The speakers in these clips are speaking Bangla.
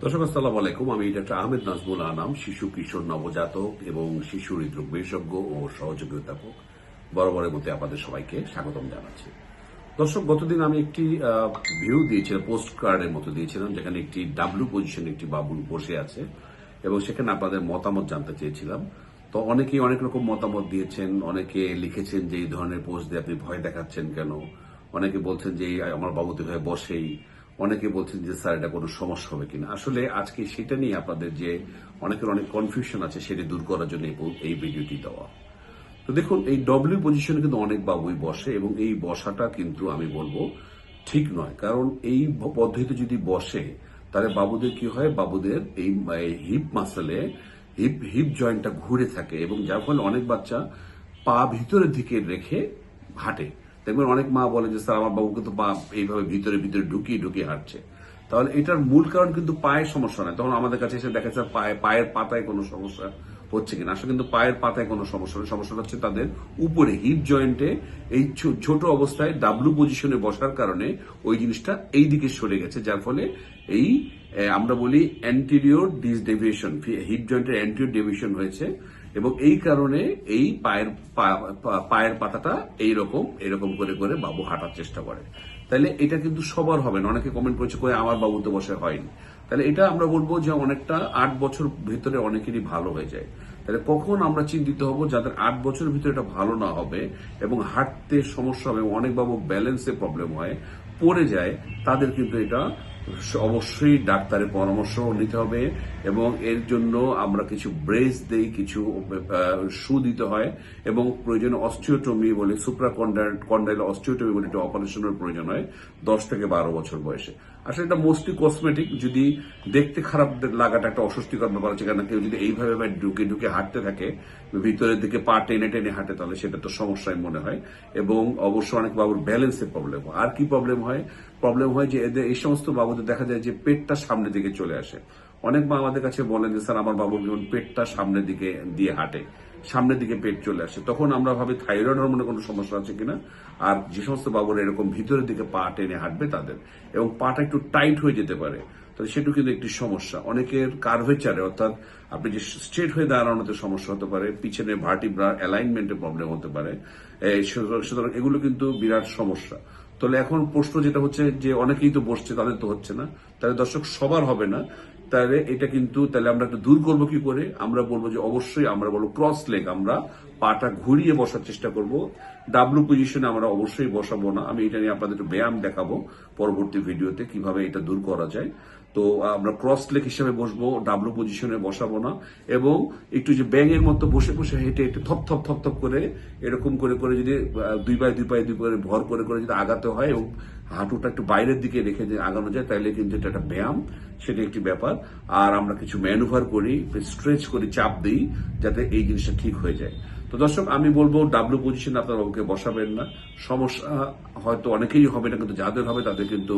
দর্শক আসসালামু আলাইকুম। আমি ডাক্তার আহমেদ নাজমুল আনাম, শিশু কিশোর নবজাতক এবং শিশু হৃদরোগ বিশেষজ্ঞ ও সহযোগী অধ্যাপক। বরাবরের মধ্যে আপনাদের সবাইকে স্বাগতম জানাচ্ছি। দর্শক, গতদিন আমি একটি ভিউ দিয়েছিলাম, পোস্ট কার্ডের মতো দিয়েছিলাম, যেখানে একটি ডাব্লিউ পজিশনে একটি বাবু বসে আছে এবং সেখানে আপনাদের মতামত জানতে চেয়েছিলাম। তো অনেকেই অনেক রকম মতামত দিয়েছেন। অনেকে লিখেছেন যে এই ধরনের পোস্ট দিয়ে আপনি ভয় দেখাচ্ছেন কেন। অনেকে বলছেন যে আমার বাবু তো ভয় বসেই। অনেকে বলছেন যে স্যার এটা কোনো সমস্যা হবে কিনা। আসলে আজকে সেটা নিয়ে আপনাদের যে অনেকের অনেক কনফিউশন আছে সেটা দূর করার জন্য এই ভিডিওটি দেওয়া। তো দেখুন, এই ডব্লিউ পজিশনে কিন্তু অনেক বাবুই বসে এবং এই বসাটা কিন্তু আমি বলবো ঠিক নয়। কারণ এই পদ্ধতিতে যদি বসে তাহলে বাবুদের কি হয়, বাবুদের এই হিপ মাসেলে হিপ জয়েন্টটা ঘুরে থাকে এবং যার ফলে অনেক বাচ্চা পা ভিতরের দিকে রেখে হাঁটে। দেখবেন অনেক মা বলে যে স্যার আমার বাবুকে তো পা এইভাবে ভিতরে ভিতরে ঢুকিয়ে ঢুকিয়ে হাঁটছে। তাহলে এটার মূল কারণ কিন্তু পায়ের সমস্যা নয়। তখন আমাদের কাছে এসে দেখা যাচ্ছে পায়ের পাতায় কোনো সমস্যা হচ্ছে কিনা। আসলে কিন্তু পায়ের পাতায় কোনো সমস্যা নেই। সমস্যাটা হচ্ছে তাদের উপরে হিপ জয়েন্টে এই ছোট অবস্থায় ডাব্লিউ পজিশনে বসার কারণে ওই জিনিসটা এই দিকে সরে গেছে, যার ফলে এই আমরা বলি অ্যান্টিরিয়র ডিসডেভিয়েশন, হিপ জয়েন্টের অ্যান্টিরিয়র ডেভিয়েশন হয়েছে এবং এই কারণে এই পায়ের পাতাটা এরকম করে করে বাবু হাঁটার চেষ্টা করে। তাহলে এটা কিন্তু সবার হবে না। অনেকে কমেন্ট করেছে কই আমার বাবু তো বসে হয়নি। তাহলে এটা আমরা বলবো যে অনেকটা 8 বছর ভিতরে অনেকেরই ভালো হয়ে যায়। তাহলে কখন আমরা চিন্তিত হব যাদের 8 বছরের ভিতরে এটা ভালো না হবে এবং হাঁটতে সমস্যা হবে, অনেক বাবু ব্যালেন্সে প্রবলেম হয়, পড়ে যায়, তাদের কিন্তু এটা অবশ্যই ডাক্তারের পরামর্শ নিতে হবে এবং এর জন্য আমরা কিছু ব্রেস দেই, কিছু শু দিতে হয় এবং প্রয়োজনে অস্টিওটমি বলে, সুপ্রাকন্ডাইল অস্টিওটমি বলে একটা অপারেশনের প্রয়োজন হয় 10 থেকে 12 বছর বয়সে। আসলে এটা মোস্টলি কসমেটিক। যদি দেখতে খারাপ লাগাটা একটা অস্বস্তিকর ব্যাপার আছে, কারণ কেউ যদি এইভাবে ঢুকে ঢুকে হাঁটতে থাকে, ভিতরের দিকে পা টেনে টেনে হাঁটে, তাহলে সেটা তো সমস্যায় মনে হয় এবং অবশ্য অনেক বাবুর ব্যালেন্সের প্রবলেম হয়। আর কি প্রবলেম হয় যে এদের এই সমস্ত বাবুদের দেখা যায় যে পেটটা সামনের দিকে চলে আসে। অনেক মা আমাদের কাছে বলেন যে স্যার আমার বাবুর যেমন পেটটা সামনের দিকে দিয়ে হাঁটে, সামনের দিকে পেট চলে আসে, তখন আমরা ভাবি থাইরয়েড হরমোনের কোনো সমস্যা আছে কিনা। আর যে সমস্ত বাবুরা এরকম ভিতরের দিকে পা টেনে হাঁটবে তাদের এবং পাটা একটু টাইট হয়ে যেতে পারে, তাহলে সেটা কিন্তু একটি সমস্যা। অনেকের কার্ভেচারে, অর্থাৎ আপনি যে স্ট্রেট হয়ে দাঁড়ানোতে সমস্যা হতে পারে, পিছনে ভার্টিব্রা অ্যালাইনমেন্টে প্রবলেম হতে পারে। সুতরাং এগুলো কিন্তু বিরাট সমস্যা। তাহলে এখন প্রশ্ন যেটা হচ্ছে যে অনেকেই তো বসছে, তাদের তো হচ্ছে না। তাহলে দর্শক, সবার হবে না। তাহলে এটা কিন্তু তাহলে আমরা একটা দূর করবো কি করে? আমরা বলবো যে অবশ্যই আমরা বলবো ক্রস লেগ, আমরা পাটা ঘুরিয়ে বসার চেষ্টা করব। ডাব্লিউ পজিশনে আমরা অবশ্যই বসাবো না। আমি এটা নিয়ে আপনাদের একটু ব্যায়াম দেখাবো পরবর্তী ভিডিওতে কিভাবে এটা দূর করা যায়। তো আমরা ক্রস লেগ হিসেবে বসবো, ডাব্লিউ পজিশনে বসাবো না এবং একটু যে ব্যাঙের মতো বসে বসে হেঁটে হেঁটে থপ থপ থপ থপ করে এরকম করে করে যদি দুই পায়ে ভর করে করে যদি আগাতে হয় এবং হাঁটুটা একটু বাইরের দিকে রেখে যে আগানো যায়, তাহলে কিন্তু এটা একটা ব্যায়াম, সেটা একটি ব্যাপার। আর আমরা কিছু ম্যানুভার করি, স্ট্রেচ করি, চাপ দিই, যাতে এই জিনিসটা ঠিক হয়ে যায়। তো দর্শক, আমি বলবো ডাব্লিউ পজিশনে আপনার বাবুকে বসাবেন না। সমস্যা হয়তো অনেকেই হবে না, কিন্তু যাদের হবে তাদের কিন্তু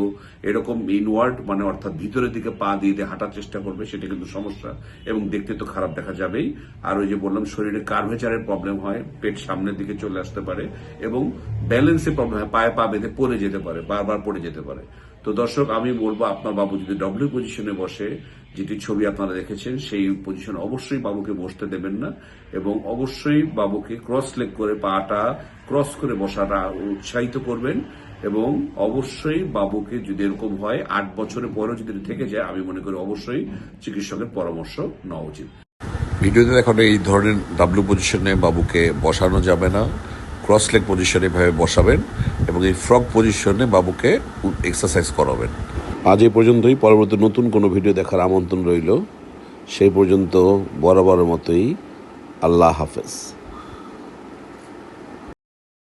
এরকম ইনওয়ার্ড মানে অর্থাৎ ভিতরের দিকে পা দিয়ে দিয়ে হাঁটার চেষ্টা করবে, সেটা কিন্তু সমস্যা এবং দেখতে তো খারাপ দেখা যাবেই। আর ওই যে বললাম, শরীরে কার্ভেচারের প্রবলেম হয়, পেট সামনের দিকে চলে আসতে পারে এবং ব্যালেন্সের প্রবলেম হয়, পায়ে পা বেঁধে পড়ে যেতে পারে, বারবার পড়ে যেতে পারে। তো দর্শক, আমি বলবো আপনার বাবু যদি ডব্লিউ পজিশনে বসে, যেটি ছবি আপনারা দেখেছেন, সেই পজিশনে অবশ্যই বাবুকে বসতে দেবেন না এবং অবশ্যই বাবুকে ক্রস লেগ করে পাটা ক্রস করে বসাটা উৎসাহিত করবেন এবং অবশ্যই বাবুকে যদি এরকম হয় 8 বছরের পরেও যদি থেকে যায়, আমি মনে করি অবশ্যই চিকিৎসকের পরামর্শ নেওয়া উচিত। ভিডিওতে দেখানো এই ধরনের ডাব্লিউ পজিশনে বাবুকে বসানো যাবে না। ক্রস লেগ পজিশনে এভাবে বসাবেন এবং এই ফ্রগ পজিশনে বাবুকে এক্সারসাইজ করাবেন। আজ এই পর্যন্তই। পরবর্তী নতুন কোনো ভিডিও দেখার আমন্ত্রণ রইল। সেই পর্যন্ত বরাবরের মতোই আল্লাহ হাফেজ।